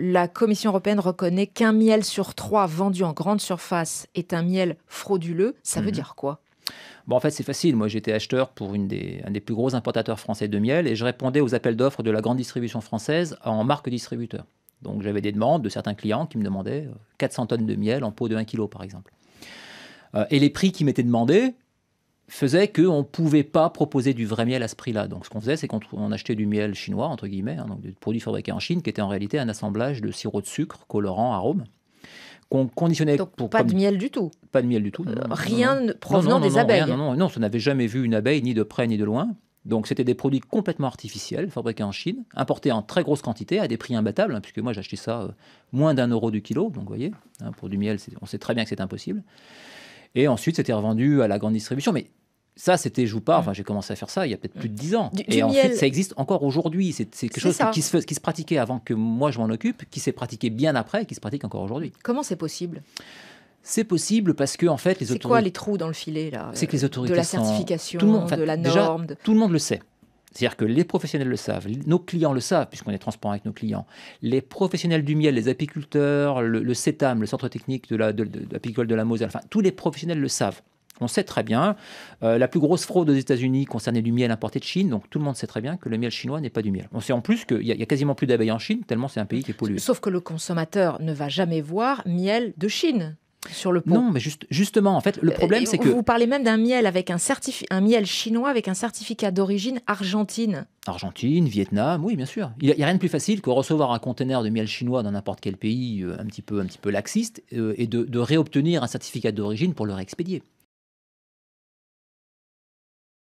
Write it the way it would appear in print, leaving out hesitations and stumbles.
La Commission européenne reconnaît qu'un miel sur 3 vendu en grande surface est un miel frauduleux. Ça veut dire quoi ? Bon, en fait, c'est facile. Moi, j'étais acheteur pour un des plus gros importateurs français de miel et je répondais aux appels d'offres de la grande distribution française en marque distributeur. Donc, j'avais des demandes de certains clients qui me demandaient 400 tonnes de miel en pot de 1 kg, par exemple. Et les prix qui m'étaient demandés faisaient qu'on ne pouvait pas proposer du vrai miel à ce prix-là. Donc, ce qu'on faisait, c'est qu'on achetait du miel chinois, entre guillemets, donc des produits fabriqués en Chine, qui était en réalité un assemblage de sirop de sucre, colorant, arôme, qu'on conditionnait. Donc, pas de miel du tout. Pas de miel du tout. Rien provenant des abeilles. Non, ça n'avait jamais vu une abeille, ni de près, ni de loin. Donc, c'était des produits complètement artificiels, fabriqués en Chine, importés en très grosse quantité, à des prix imbattables, puisque moi, j'achetais ça moins d'1 € du kilo. Donc, vous voyez, pour du miel, on sait très bien que c'est impossible. Et ensuite, c'était revendu à la grande distribution. Mais ça, c'était, je vous parle, j'ai commencé à faire ça il y a peut-être plus de 10 ans. Et ensuite, ça existe encore aujourd'hui. C'est quelque chose qui se pratiquait avant que moi, je m'en occupe, qui s'est pratiqué bien après et qui se pratique encore aujourd'hui. Comment c'est possible ? C'est possible parce que, en fait, les autorités... C'est quoi les trous dans le filet, là ? C'est que les autorités de la certification, de la norme... Déjà, tout le monde le sait. C'est-à-dire que les professionnels le savent, nos clients le savent, puisqu'on est transparent avec nos clients. Les professionnels du miel, les apiculteurs, le CETAM, le Centre technique apicole de la Moselle, enfin, tous les professionnels le savent. On sait très bien, la plus grosse fraude aux États-Unis concernait du miel importé de Chine, donc tout le monde sait très bien que le miel chinois n'est pas du miel. On sait en plus qu'il y a quasiment plus d'abeilles en Chine, tellement c'est un pays qui est pollué. Sauf que le consommateur ne va jamais voir miel de Chine sur le pot. Non, mais justement, en fait, le problème, c'est que... Vous parlez même d'un miel avec un miel chinois avec un certificat d'origine argentine. Argentine, Vietnam, oui, bien sûr. Il n'y a rien de plus facile que recevoir un conteneur de miel chinois dans n'importe quel pays un petit peu laxiste et de réobtenir un certificat d'origine pour le réexpédier.